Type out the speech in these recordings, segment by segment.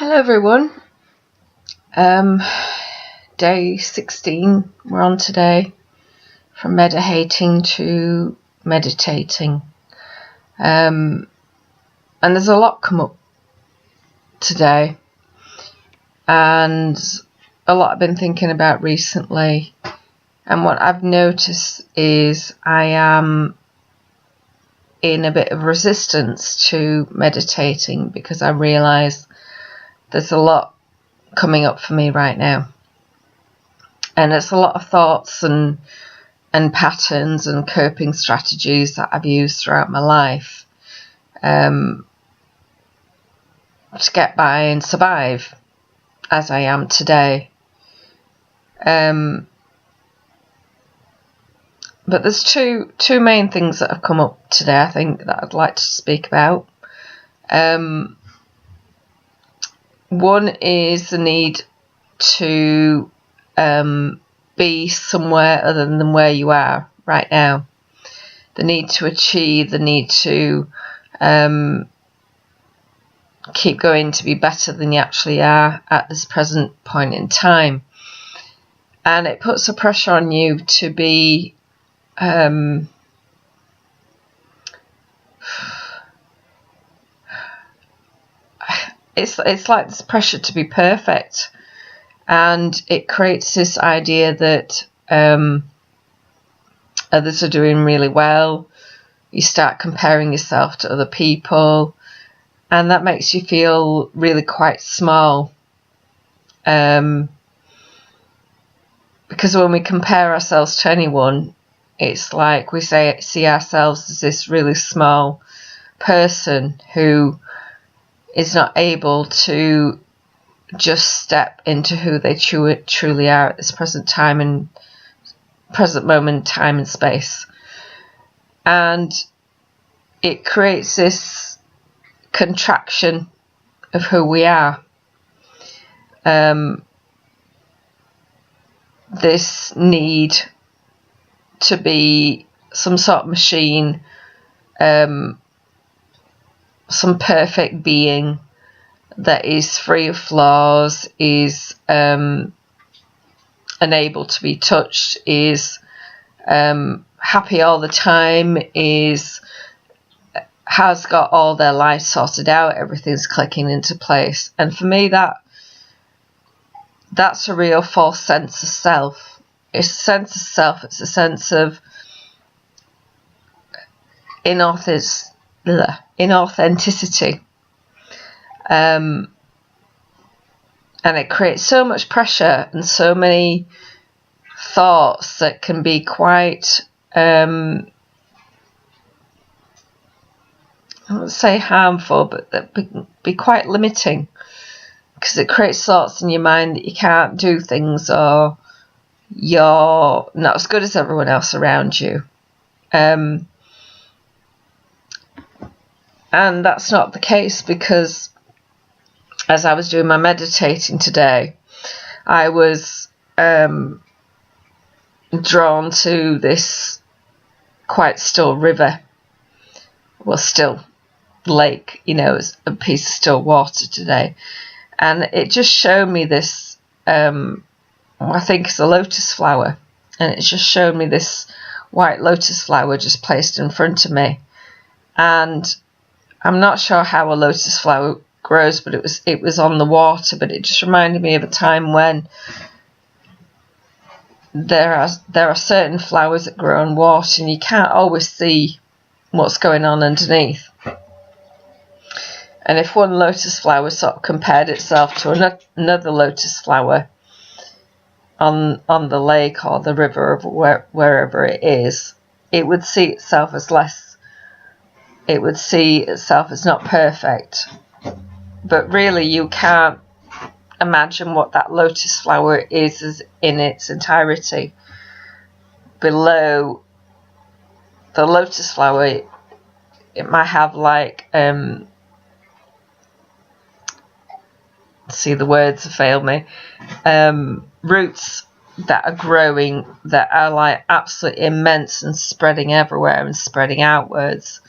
Hello everyone. Day 16 we're on today, from Medi-hating to meditating. And there's a lot come up today, and a lot I've been thinking about recently. And what I've noticed is I am in a bit of resistance to meditating because I realise there's a lot coming up for me right now, and it's a lot of thoughts and patterns and coping strategies that I've used throughout my life to get by and survive as I am today. But there's two main things that have come up today, I think, that I'd like to speak about. One is the need to be somewhere other than where you are right now. The need to achieve, the need to keep going to be better than you actually are at this present point in time. And it puts a pressure on you to be it's like this pressure to be perfect, and it creates this idea that others are doing really well. You start comparing yourself to other people, and that makes you feel really quite small, because when we compare ourselves to anyone, it's like we see ourselves as this really small person who is not able to just step into who they truly are at this present moment, time and space. And it creates this contraction of who we are. This need to be some sort of machine, some perfect being that is free of flaws, is unable to be touched, is happy all the time, has got all their life sorted out, everything's clicking into place. And for me, that's a real false sense of self. It's a sense of self, it's a sense of inauthenticity. And it creates so much pressure and so many thoughts that can be quite, I wouldn't say harmful, but that be quite limiting, because it creates thoughts in your mind that you can't do things, or you're not as good as everyone else around you. And that's not the case, because as I was doing my meditating today, I was drawn to this quite still river, well, still lake, it's a piece of still water today, and it just showed me this, I think it's a lotus flower, and it just showed me this white lotus flower just placed in front of me. And I'm not sure how a lotus flower grows, but it was on the water. But it just reminded me of a time when there are certain flowers that grow in water, and you can't always see what's going on underneath. And if one lotus flower sort of compared itself to another lotus flower on the lake or the river, or wherever it is, it would see itself as less. It would see itself as not perfect. But really, you can't imagine what that lotus flower is in its entirety. Below the lotus flower, it might have like, see, the words have failed me, roots that are growing, that are like absolutely immense and spreading everywhere and spreading outwards.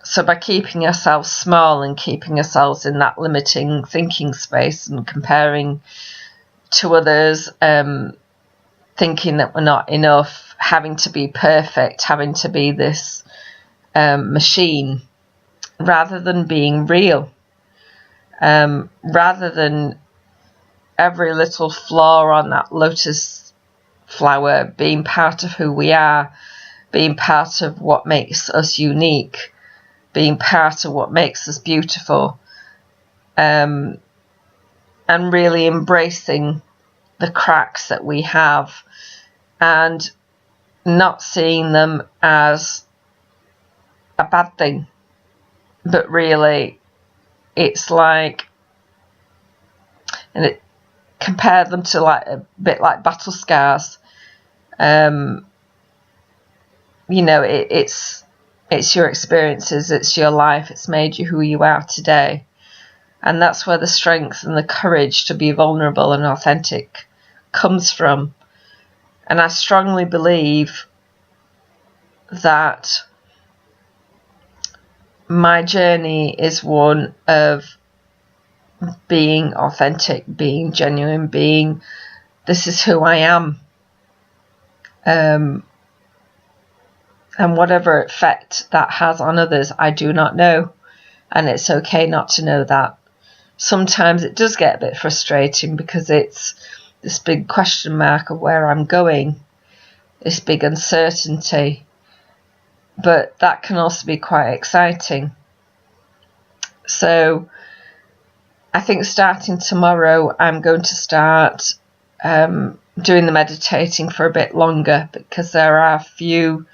So by keeping ourselves small and keeping ourselves in that limiting thinking space and comparing to others, thinking that we're not enough, having to be perfect, having to be this machine, rather than being real, rather than every little flaw on that lotus flower being part of who we are, being part of what makes us unique, being part of what makes us beautiful, and really embracing the cracks that we have and not seeing them as a bad thing, but really it's like, and it compare them to like a bit like battle scars. You know, it's your experiences, it's your life, it's made you who you are today. And that's where the strength and the courage to be vulnerable and authentic comes from. And I strongly believe that my journey is one of being authentic, being genuine, being, this is who I am. And whatever effect that has on others, I do not know. And it's okay not to know that. Sometimes it does get a bit frustrating because it's this big question mark of where I'm going, this big uncertainty. But that can also be quite exciting. So I think starting tomorrow, I'm going to start doing the meditating for a bit longer, because there are a few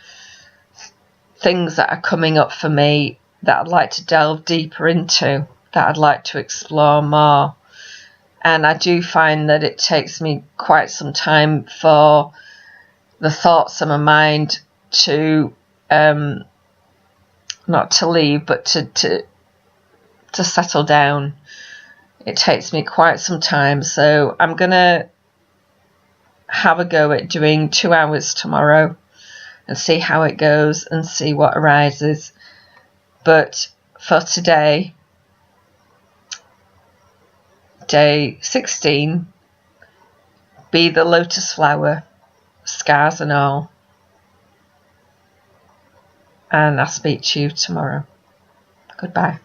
things that are coming up for me that I'd like to delve deeper into, that I'd like to explore more. And I do find that it takes me quite some time for the thoughts in my mind to not to leave, but to settle down. It takes me quite some time, so I'm gonna have a go at doing 2 hours tomorrow and see how it goes and see what arises. But for today, day 16, be the lotus flower, scars and all. And I'll speak to you tomorrow. Goodbye.